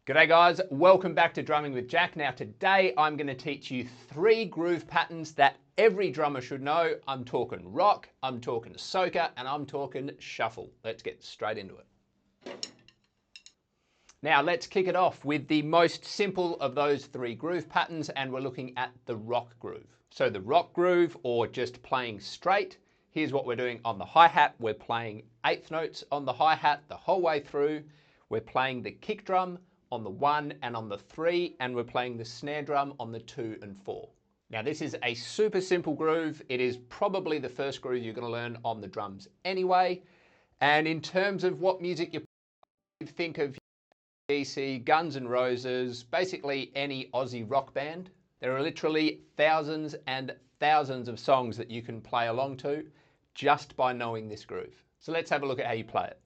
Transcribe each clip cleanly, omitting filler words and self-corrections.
G'day guys, welcome back to Drumming with Jack. Now today I'm going to teach you 3 groove patterns that every drummer should know. I'm talking rock, I'm talking soca, and I'm talking shuffle. Let's get straight into it. Now let's kick it off with the most simple of those 3 groove patterns, and we're looking at the rock groove. So the rock groove, or just playing straight, here's what we're doing on the hi-hat. We're playing 8th notes on the hi-hat the whole way through. We're playing the kick drum on the 1 and on the 3, and we're playing the snare drum on the 2 and 4. Now this is a super simple groove. It is probably the first groove you're going to learn on the drums anyway. And in terms of what music you think of, DC, Guns N' Roses, basically any Aussie rock band, there are literally thousands and thousands of songs that you can play along to just by knowing this groove. So let's have a look at how you play it.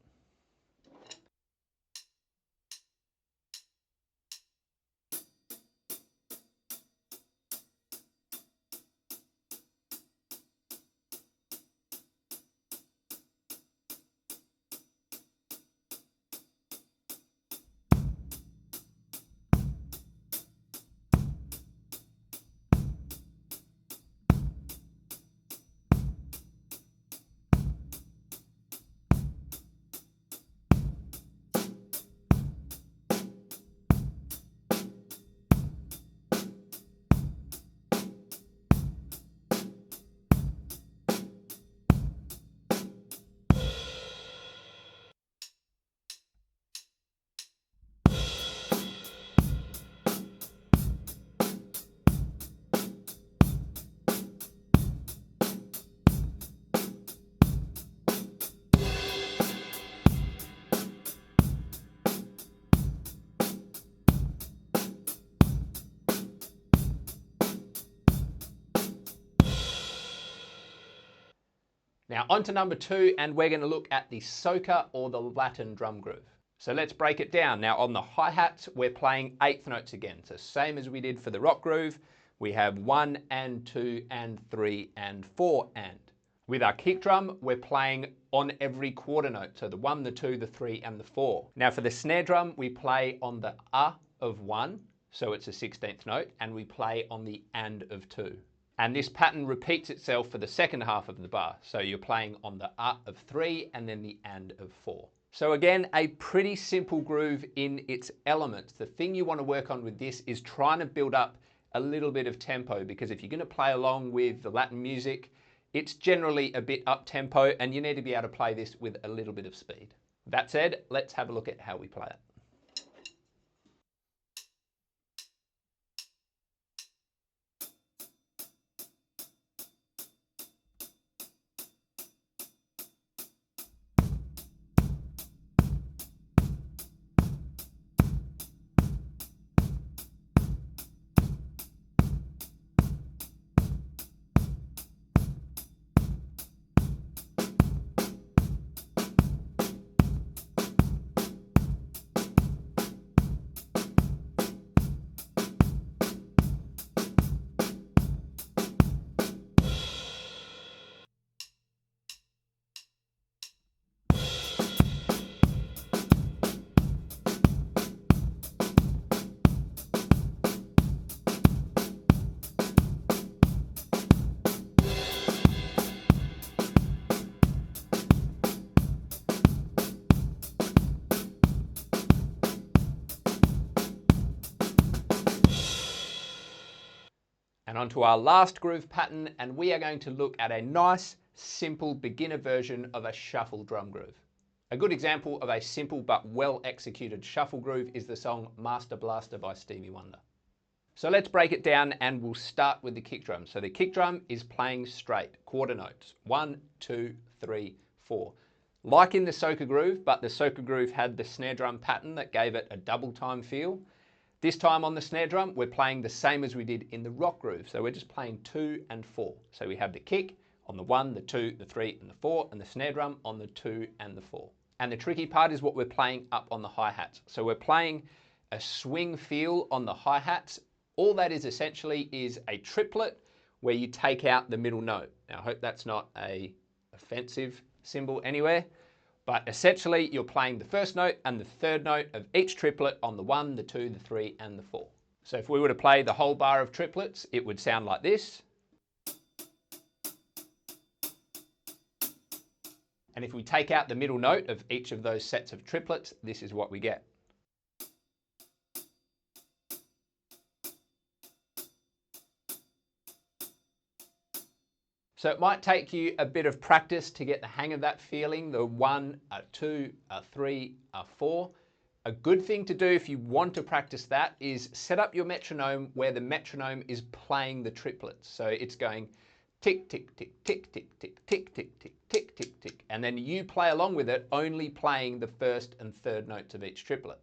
Now on to number 2, and we're going to look at the soca, or the Latin drum groove. So let's break it down. Now on the hi-hats, we're playing 8th notes again. So same as we did for the rock groove, we have 1 and 2 and 3 and 4 and. With our kick drum, we're playing on every quarter note. So the 1, the 2, the 3 and the 4. Now for the snare drum, we play on the of 1, so it's a 16th note, and we play on the and of 2. And this pattern repeats itself for the second half of the bar. So you're playing on the of 3 and then the and of 4. So again, a pretty simple groove in its elements. The thing you want to work on with this is trying to build up a little bit of tempo, because if you're going to play along with the Latin music, it's generally a bit up tempo, and you need to be able to play this with a little bit of speed. That said, let's have a look at how we play it. And on to our last groove pattern, and we are going to look at a nice, simple beginner version of a shuffle drum groove. A good example of a simple but well executed shuffle groove is the song Master Blaster by Stevie Wonder. So let's break it down, and we'll start with the kick drum. So the kick drum is playing straight, quarter notes, 1, 2, 3, 4. Like in the soca groove, but the soca groove had the snare drum pattern that gave it a double time feel. This time on the snare drum, we're playing the same as we did in the rock groove. So we're just playing 2 and 4. So we have the kick on the 1, the 2, the 3 and the 4, and the snare drum on the 2 and the 4. And the tricky part is what we're playing up on the hi-hats. So we're playing a swing feel on the hi-hats. All that is essentially is a triplet where you take out the middle note. Now I hope that's not a offensive symbol anywhere. But essentially, you're playing the first note and the third note of each triplet on the 1, the 2, the 3, and the 4. So if we were to play the whole bar of triplets, it would sound like this. And if we take out the middle note of each of those sets of triplets, this is what we get. So it might take you a bit of practice to get the hang of that feeling, the 1, a 2, a 3, a 4. A good thing to do if you want to practice that is set up your metronome where the metronome is playing the triplets. So it's going tick, tick, tick, tick, tick, tick, tick, tick, tick, tick, tick, tick. And then you play along with it, only playing the first and third notes of each triplet.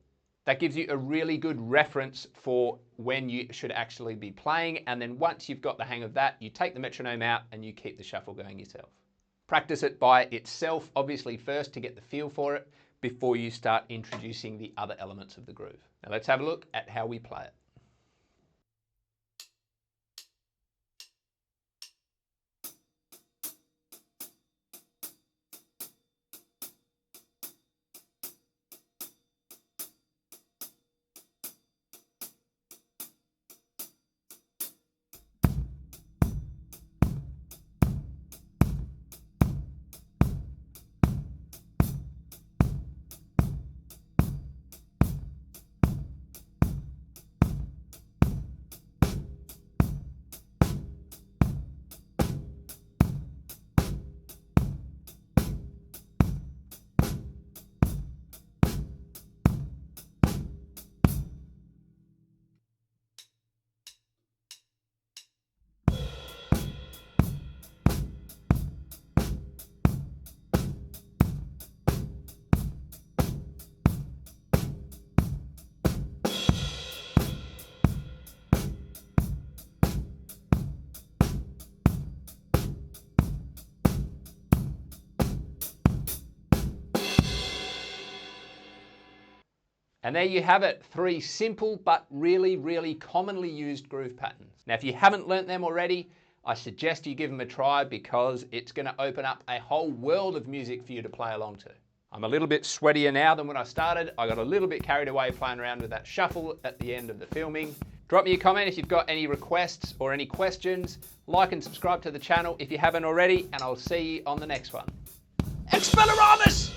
That gives you a really good reference for when you should actually be playing. And then once you've got the hang of that, you take the metronome out and you keep the shuffle going yourself. Practice it by itself, obviously first to get the feel for it before you start introducing the other elements of the groove. Now let's have a look at how we play it. And there you have it, 3 simple but really, really commonly used groove patterns. Now, if you haven't learnt them already, I suggest you give them a try because it's going to open up a whole world of music for you to play along to. I'm a little bit sweatier now than when I started. I got a little bit carried away playing around with that shuffle at the end of the filming. Drop me a comment if you've got any requests or any questions. Like and subscribe to the channel if you haven't already, and I'll see you on the next one. Expelliarmus!